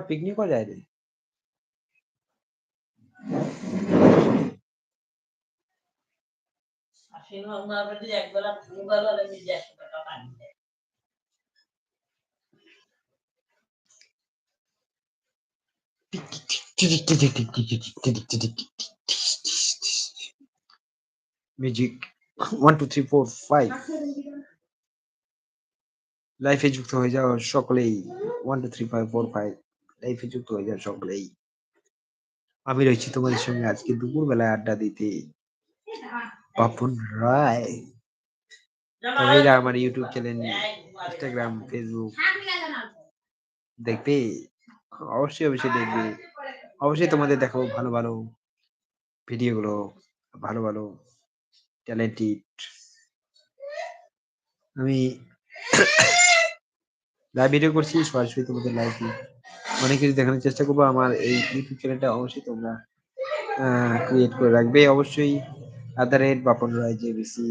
Picnic করা যায় রে। মিউজিক 1 2 3 4 5 লাইফে যুক্ত হয়ে যাও সকলেই 1 2 3 5 4 5 লাইফে যুক্ত হয়ে যাও সকলেই। আমি রয়েছি তোমাদের সঙ্গে আজকে দুপুর বেলায় আড্ডা দিতে, পাপন রায়। তবে আমার ইউটিউব চ্যানেল, ইনস্টাগ্রাম, ফেসবুক দেখবে, অবশ্যই অবশ্যই দেখবে। অবশ্যই তোমাদের দেখাবো ভালো ভালো ভিডিওগুলো, ভালো ভালো ট্যালেন্টেড। আমি লাইভ ভিডিও করছি, সরাসরি তোমাদের লাইভে অনেক কিছু দেখানোর চেষ্টা করবো। আমার এই ইউটিউব চ্যানেলটা অবশ্যই তোমরা ক্রিয়েট করে রাখবে অবশ্যই। আদারের বাপন রায় জেবিসি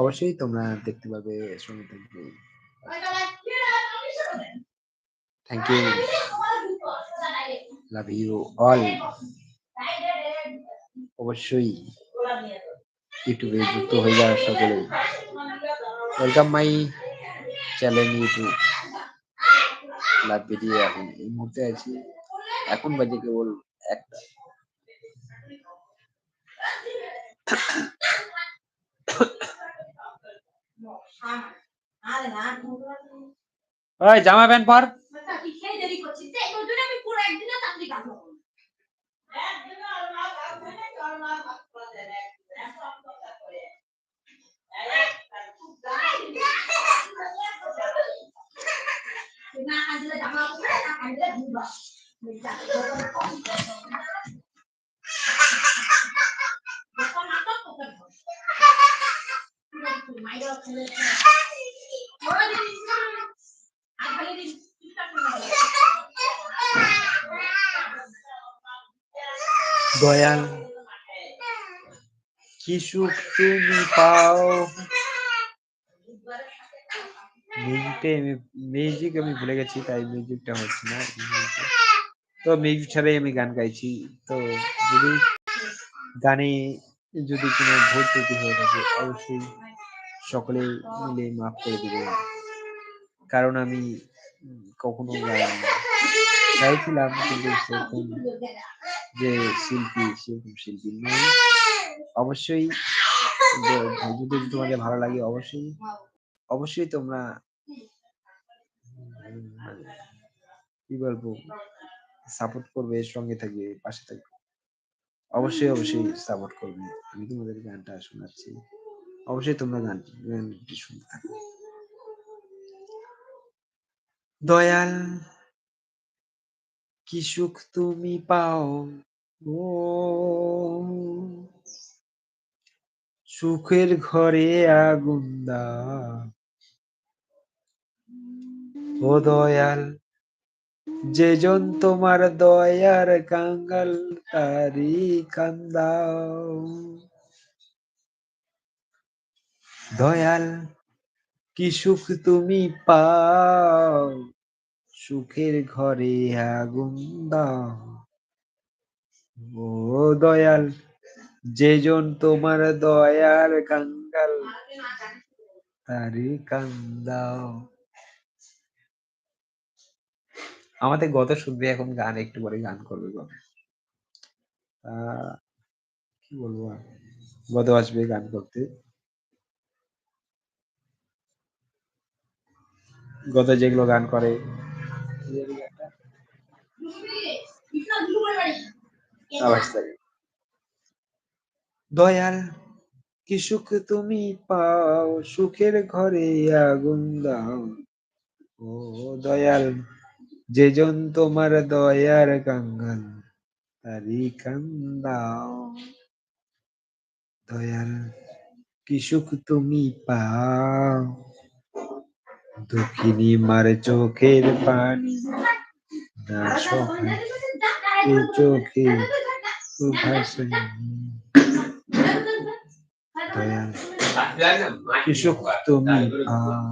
অবশ্যই তোমরা দেখতে পাবে, সঙ্গে থাকবে। Thank you, love you all. অবশ্যই ইউটিউবে যুক্ত হয়ে যাওয়া সকলে। Welcome my channel YouTube live video. এখন এই মুহূর্তে আছি, এখন বাজে কেবল 1টা। ওই জামা প্যান্ট পর। দয়াল কি সুখ তুমি পাও। মিউজিক আমি ভুলে গেছি, তাই মিউজিকটা হচ্ছে না। তো মিউজিক ছাড়াই আমি গান গাইছি। তো যদি গানে যদি কোনো ভুল ত্রুটি হয়ে থাকে অবশ্যই সকলে মিলে মাফ করে দিবে, কারণ আমি কখনো গাইছিলাম কিন্তু সেরকম যে শিল্পী সেরকম শিল্পী নয়। অবশ্যই যদি তোমাদের ভালো লাগে অবশ্যই অবশ্যই তোমরা কি বলবো সাপোর্ট করবে, সঙ্গে থাকবে, পাশে থাকবে। অবশ্যই অবশ্যই সাপোর্ট করবে। আমি তোমাদের গানটা শোনাচ্ছি, অবশ্যই তোমরা গানটি শুনতে থাকো। দয়াল কি সুখ তুমি পাও, ও সুখের ঘরে আগুন দাও। ও দয়াল যেজন তোমার দয়ার কাঙ্গাল, তারি কান্দাও। দয়াল কি সুখ তুমি পাও, সুখের ঘরে আগুন দাও। ও দয়াল যেজন তোমার দয়ার কাঙ্গাল, তারি কান্দাও। আমাদের গত শুনবে, এখন গান একটু পরে গান করবে। কি বলবো, গত আসবে গান করতে। গত যেগুলো গান করে দয়াল কি সুখ তুমি পাও, সুখের ঘরে আগুন দাও। ও দয়াল যেজন তোমার দয়ার কাঙ্গাল, তারি কান্দাও। দয়াল কি সুখ তুমি পাও, দুঃখিনী মার চোখের পানি না সহায় চোখে ভাসে। দয়াল কি সুখ তুমি পাও,